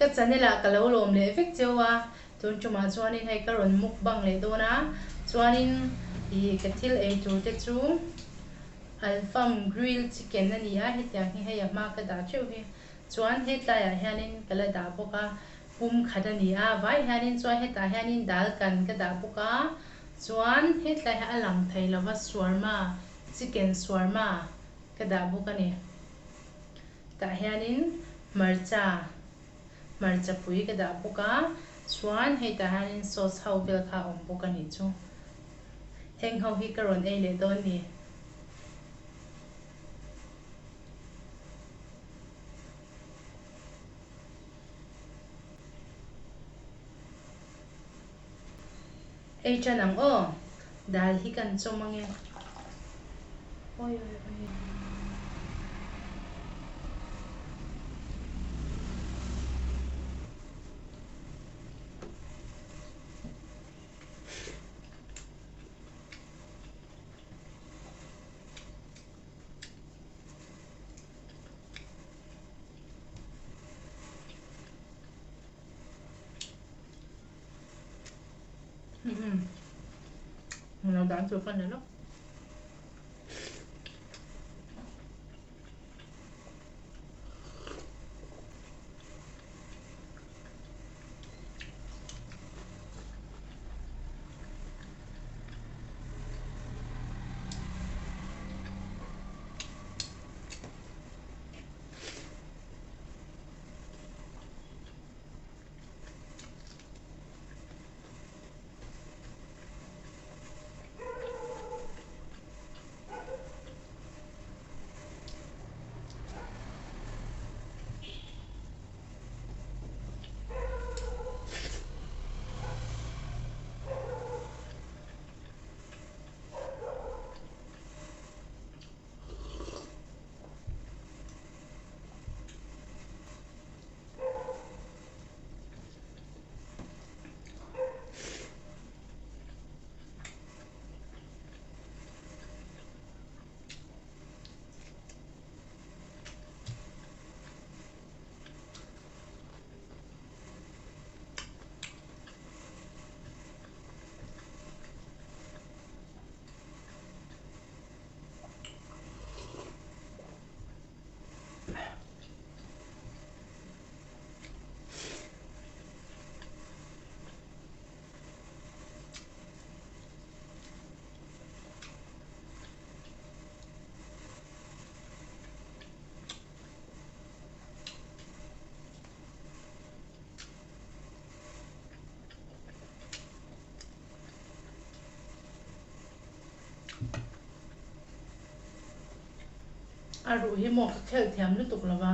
ka chanela ka lo lom le vek chewa tun chuma chuanin hei ka ron muk bang le dona chuanin I ka thil ei tur te chu alfam grilled chicken ani a hetiang hi hei ama ka da theu hi chuan he tlai ah hianin kala da boka pum khat ani a vai hianin chuan heta hianin dal kan ka da boka chuan he tlai a lang thei lova shawarma chicken shawarma ka da boka ni ta hianin marcha pui ka da boka chuan heta hianin sauce ho vel kha om boka ni chu heng ho hi ka ron ei le don ni ei chanang o dal hi kan chomange oi oi oi nó đáng cho phân đấy đó aru hi mo khel thiam lu tuk lawa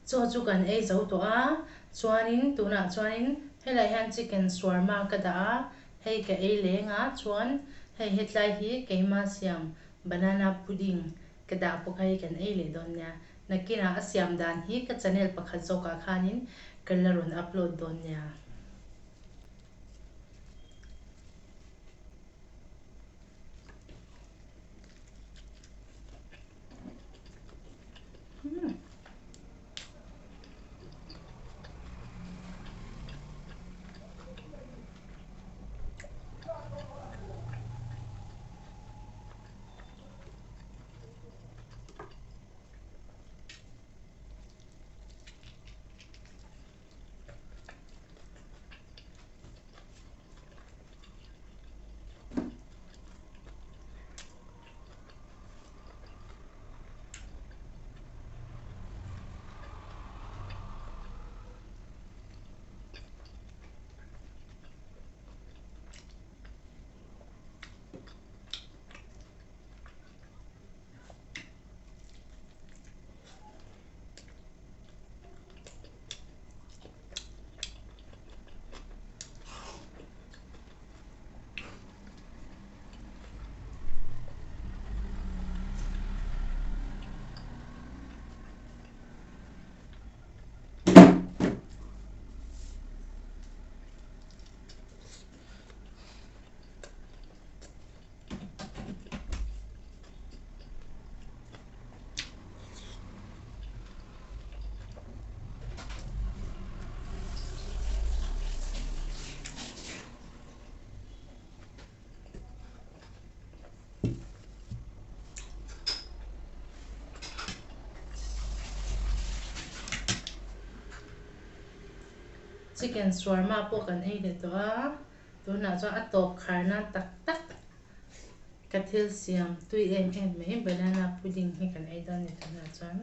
cho chu kan ei zo to a chuanin tuna chuanin helai han chicken shawarma ka da hei ka ei lenga chuan hei hetlai hi keima siam banana pudding ka da pokai kan ei le don nya nakina asiam dan hi ka channel pakhat zo ka khanin kalaron upload don nya chicken shawarma po kan ei le to a tuna chuan a top kharna tak tak kathil siam tui em mai banana pudding hi kan ei don ni tuna chuan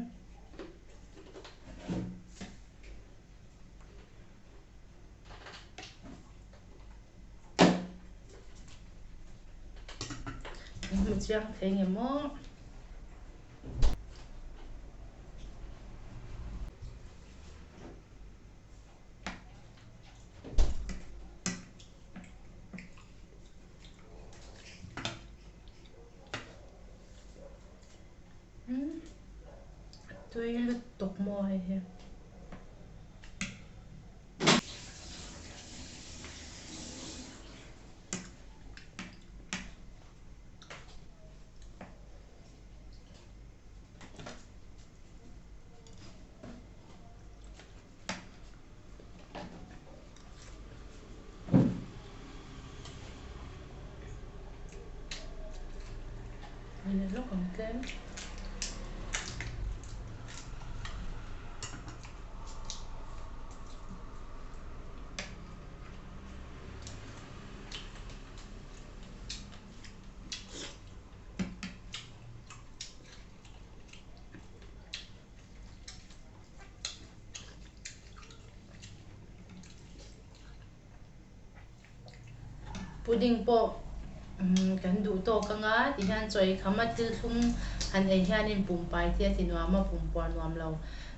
mu chiang thei nge mo tui lut tok mo he mình lúc còn kém pudding po kan du to ka nga ti han choi khama til thum an ei hianin pum pai tia ti nuama pum por nuam lo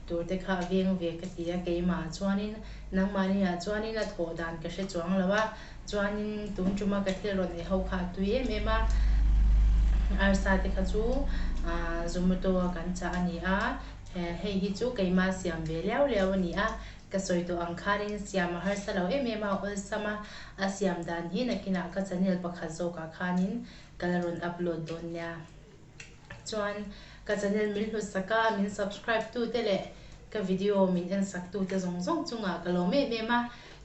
tur te kha veng ve ka tia ke ma chuanin nang mani a chuanin a tho dan ka hre chuang lawa chuanin tum chuma ka thil ron e ho kha tu em ema arsa te kha chu zomato kan cha ani a hei hi chu keima siam ve leu leu ani a ka soi to ang kharin siam har salo ema ol sama asiam dan hi nakina ka channel pakhat zo ka khanin kalaron upload don nya chuan ka channel min hlu saka min subscribe tu tele ka video min en sak tu te zong zong chunga ka lo me ma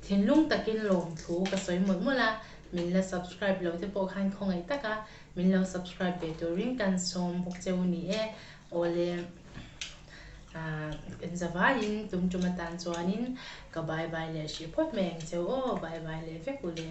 thinlung takin lom thu ka soi mot mola min la subscribe lo te po khan khongai taka min lo subscribe be to ring kan som bok cheu ni e ole kan zavain tum chumatan chuanin ka bye bye le shi phot meng cheu o bye bye le ve ku le